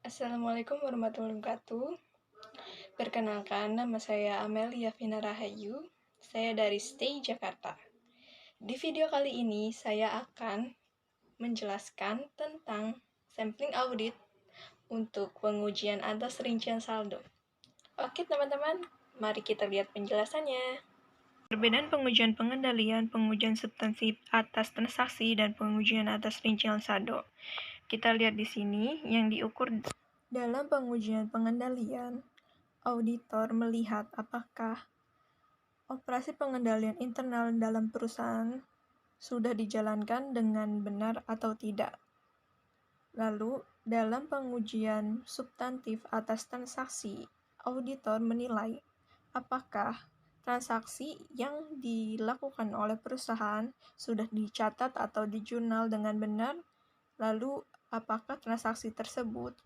Assalamualaikum warahmatullahi wabarakatuh. Perkenalkan, nama saya Amelia Vina Rahayu. Saya dari Stay Jakarta. Di video kali ini, saya akan menjelaskan tentang sampling audit untuk pengujian atas rincian saldo. Oke teman-teman, mari kita lihat penjelasannya. Perbedaan pengujian pengendalian, pengujian substantif atas transaksi, dan pengujian atas rincian saldo. Kita lihat di sini yang diukur dalam pengujian pengendalian. Auditor melihat apakah operasi pengendalian internal dalam perusahaan sudah dijalankan dengan benar atau tidak. Lalu, dalam pengujian substantif atas transaksi, auditor menilai apakah transaksi yang dilakukan oleh perusahaan sudah dicatat atau dijurnal dengan benar, lalu apakah transaksi tersebut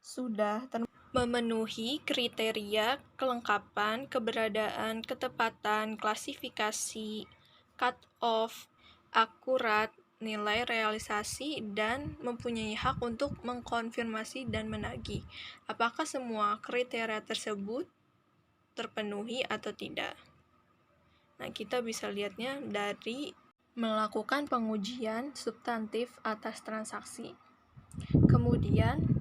sudah memenuhi kriteria kelengkapan, keberadaan, ketepatan, klasifikasi, cut-off, akurat, nilai realisasi, dan mempunyai hak untuk mengkonfirmasi dan menagih apakah semua kriteria tersebut terpenuhi atau tidak. Nah, kita bisa lihatnya dari melakukan pengujian substantif atas transaksi. Kemudian,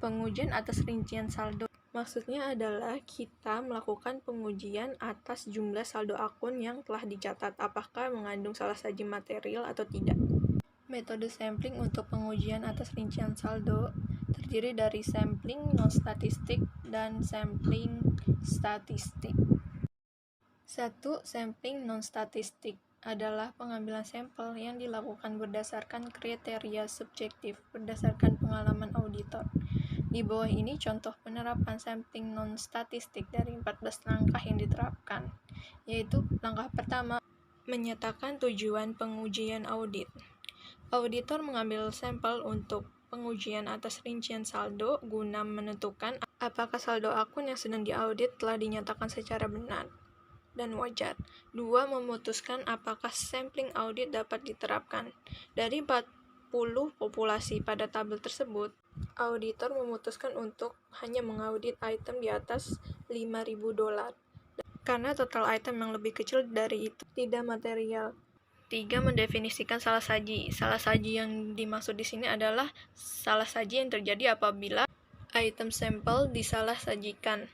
pengujian atas rincian saldo. Maksudnya adalah kita melakukan pengujian atas jumlah saldo akun yang telah dicatat, apakah mengandung salah saji material atau tidak. Metode sampling untuk pengujian atas rincian saldo terdiri dari sampling non-statistik dan sampling statistik. 1. Sampling non-statistik adalah pengambilan sampel yang dilakukan berdasarkan kriteria subjektif berdasarkan pengalaman auditor. Di bawah ini contoh penerapan sampling non-statistik dari 14 langkah yang diterapkan, yaitu langkah pertama, menyatakan tujuan pengujian audit. Auditor mengambil sampel untuk pengujian atas rincian saldo guna menentukan apakah saldo akun yang sedang diaudit telah dinyatakan secara benar dan wajar. 2. Memutuskan apakah sampling audit dapat diterapkan. Dari 40 populasi pada tabel tersebut, auditor memutuskan untuk hanya mengaudit item di atas $5.000 karena total item yang lebih kecil dari itu tidak material. 3. Mendefinisikan salah saji. Salah saji yang dimaksud di sini adalah salah saji yang terjadi apabila item sampel disalah sajikan.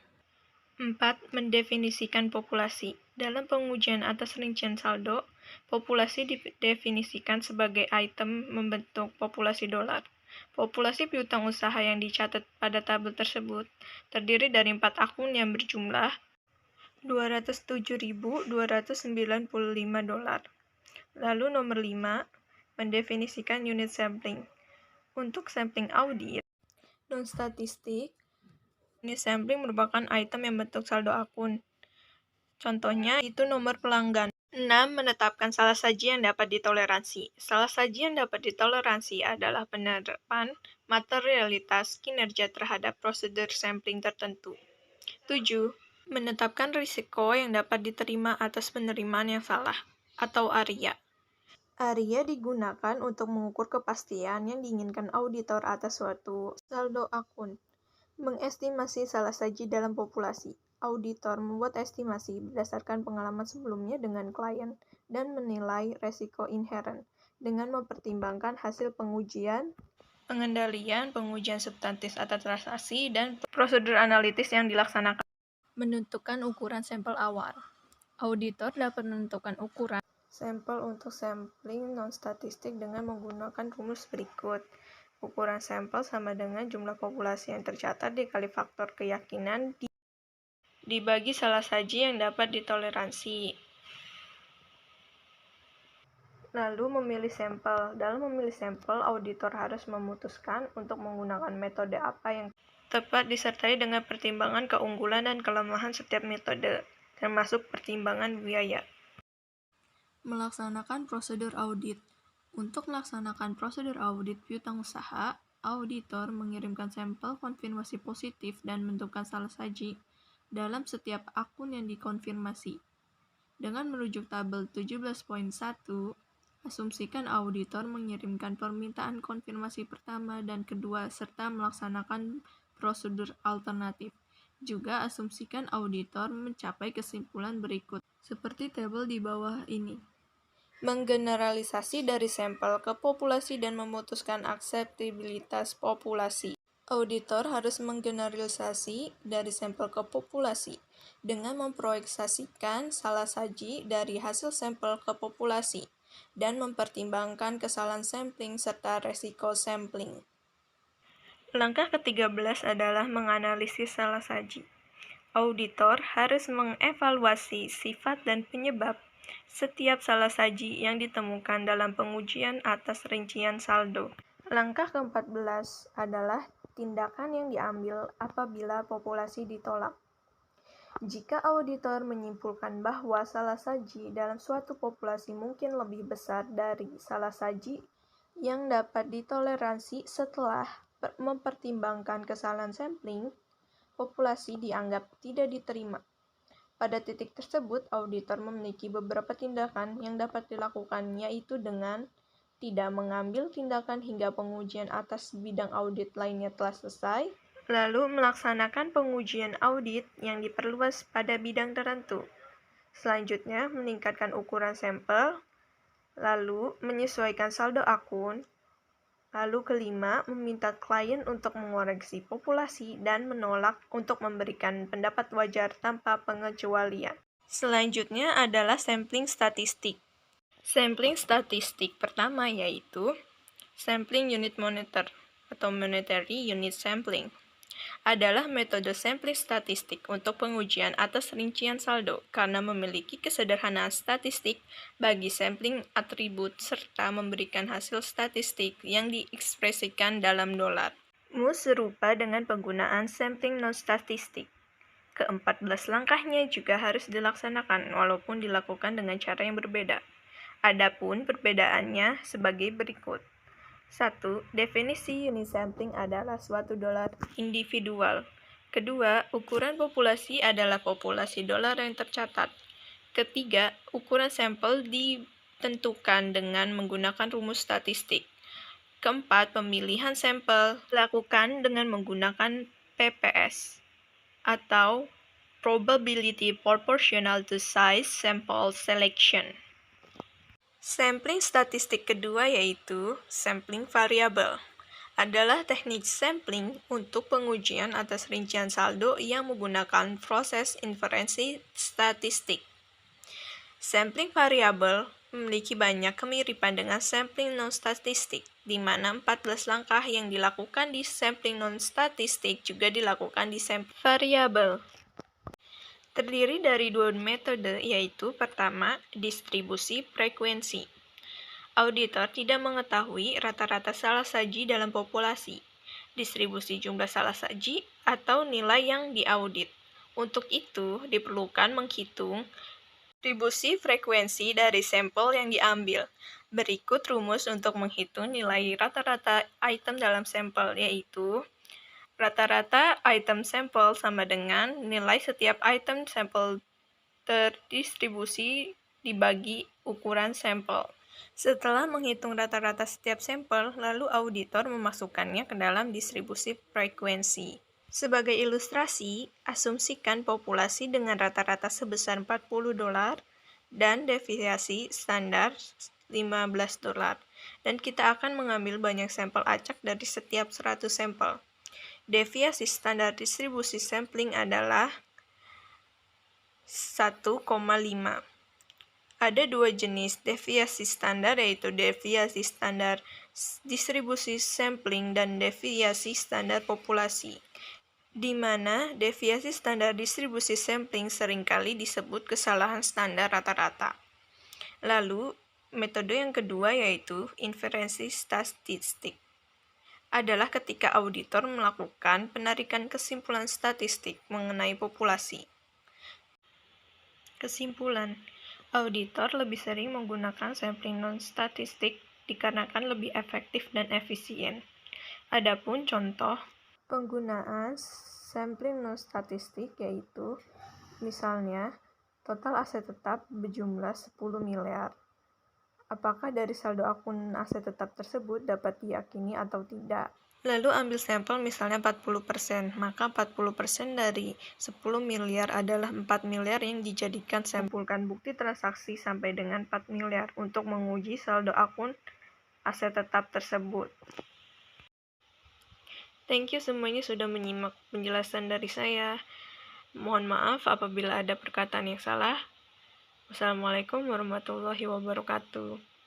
4. Mendefinisikan populasi. Dalam pengujian atas rincian saldo, populasi didefinisikan sebagai item membentuk populasi dolar. Populasi piutang usaha yang dicatat pada tabel tersebut terdiri dari 4 akun yang berjumlah $207.295. Lalu nomor 5, mendefinisikan unit sampling. Untuk sampling audit non-statistik, unit sampling merupakan item yang bentuk saldo akun. Contohnya itu nomor pelanggan. 6. Menetapkan salah saji yang dapat ditoleransi. Salah saji yang dapat ditoleransi adalah penerapan materialitas kinerja terhadap prosedur sampling tertentu. 7. Menetapkan risiko yang dapat diterima atas penerimaan yang salah, atau ARIA. ARIA digunakan untuk mengukur kepastian yang diinginkan auditor atas suatu saldo akun. Mengestimasi salah saji dalam populasi. Auditor membuat estimasi berdasarkan pengalaman sebelumnya dengan klien dan menilai resiko inheren dengan mempertimbangkan hasil pengujian pengendalian, pengujian substantif atas transaksi, dan prosedur analitis yang dilaksanakan. Menentukan ukuran sampel awal. Auditor dapat menentukan ukuran sampel untuk sampling non-statistik dengan menggunakan rumus berikut. Ukuran sampel sama dengan jumlah populasi yang tercatat dikali faktor keyakinan dibagi salah saji yang dapat ditoleransi. Lalu memilih sampel. Dalam memilih sampel, auditor harus memutuskan untuk menggunakan metode apa yang tepat disertai dengan pertimbangan keunggulan dan kelemahan setiap metode, termasuk pertimbangan biaya. Melaksanakan prosedur audit. Untuk melaksanakan prosedur audit piutang usaha, auditor mengirimkan sampel konfirmasi positif dan menentukan salah saji dalam setiap akun yang dikonfirmasi. Dengan merujuk tabel 17.1, asumsikan auditor mengirimkan permintaan konfirmasi pertama dan kedua serta melaksanakan prosedur alternatif. Juga asumsikan auditor mencapai kesimpulan berikut, seperti tabel di bawah ini. Menggeneralisasi dari sampel ke populasi dan memutuskan akseptabilitas populasi. Auditor harus menggeneralisasi dari sampel ke populasi dengan memproyeksikan salah saji dari hasil sampel ke populasi dan mempertimbangkan kesalahan sampling serta resiko sampling. Langkah ke-13 adalah menganalisis salah saji. Auditor harus mengevaluasi sifat dan penyebab setiap salah saji yang ditemukan dalam pengujian atas rincian saldo. Langkah ke-14 adalah tindakan yang diambil apabila populasi ditolak. Jika auditor menyimpulkan bahwa salah saji dalam suatu populasi mungkin lebih besar dari salah saji yang dapat ditoleransi setelah mempertimbangkan kesalahan sampling, populasi dianggap tidak diterima. Pada titik tersebut, auditor memiliki beberapa tindakan yang dapat dilakukan, yaitu dengan tidak mengambil tindakan hingga pengujian atas bidang audit lainnya telah selesai, lalu melaksanakan pengujian audit yang diperluas pada bidang tertentu. Selanjutnya, meningkatkan ukuran sampel, lalu menyesuaikan saldo akun. Lalu kelima, meminta klien untuk mengoreksi populasi dan menolak untuk memberikan pendapat wajar tanpa pengecualian. Selanjutnya adalah sampling statistik. Sampling statistik pertama yaitu sampling unit monitor atau monetary unit sampling. Adalah metode sampling statistik untuk pengujian atas rincian saldo karena memiliki kesederhanaan statistik bagi sampling atribut serta memberikan hasil statistik yang diekspresikan dalam dolar. Serupa dengan penggunaan sampling non-statistik. Ke-14 langkahnya juga harus dilaksanakan walaupun dilakukan dengan cara yang berbeda. Adapun perbedaannya sebagai berikut. 1. Definisi unit sampling adalah suatu dolar individual. Kedua, ukuran populasi adalah populasi dolar yang tercatat. Ketiga, ukuran sampel ditentukan dengan menggunakan rumus statistik. Keempat, pemilihan sampel dilakukan dengan menggunakan PPS atau Probability Proportional to Size Sample Selection. Sampling statistik kedua yaitu sampling variabel. Adalah teknik sampling untuk pengujian atas rincian saldo yang menggunakan proses inferensi statistik. Sampling variabel memiliki banyak kemiripan dengan sampling non-statistik, di mana 14 langkah yang dilakukan di sampling non-statistik juga dilakukan di sampling variabel. Terdiri dari dua metode, yaitu pertama, distribusi frekuensi. Auditor tidak mengetahui rata-rata salah saji dalam populasi, distribusi jumlah salah saji, atau nilai yang diaudit. Untuk itu, diperlukan menghitung distribusi frekuensi dari sampel yang diambil. Berikut rumus untuk menghitung nilai rata-rata item dalam sampel, yaitu rata-rata item sampel sama dengan nilai setiap item sampel terdistribusi dibagi ukuran sampel. Setelah menghitung rata-rata setiap sampel, lalu auditor memasukkannya ke dalam distribusi frekuensi. Sebagai ilustrasi, asumsikan populasi dengan rata-rata sebesar 40 dolar dan deviasi standar 15 dolar. Dan kita akan mengambil banyak sampel acak dari setiap 100 sampel. Deviasi standar distribusi sampling adalah 1,5. Ada dua jenis deviasi standar, yaitu deviasi standar distribusi sampling dan deviasi standar populasi, di mana deviasi standar distribusi sampling seringkali disebut kesalahan standar rata-rata. Lalu, metode yang kedua yaitu inferensi statistik. Adalah ketika auditor melakukan penarikan kesimpulan statistik mengenai populasi. Kesimpulan, auditor lebih sering menggunakan sampling non-statistik dikarenakan lebih efektif dan efisien. Adapun contoh penggunaan sampling non-statistik yaitu misalnya total aset tetap berjumlah 10 miliar. Apakah dari saldo akun aset tetap tersebut dapat diyakini atau tidak? Lalu ambil sampel misalnya 40%, maka 40% dari 10 miliar adalah 4 miliar yang dijadikan sampulkan bukti transaksi sampai dengan 4 miliar untuk menguji saldo akun aset tetap tersebut. Thank you semuanya sudah menyimak penjelasan dari saya. Mohon maaf apabila ada perkataan yang salah. Wassalamualaikum warahmatullahi wabarakatuh.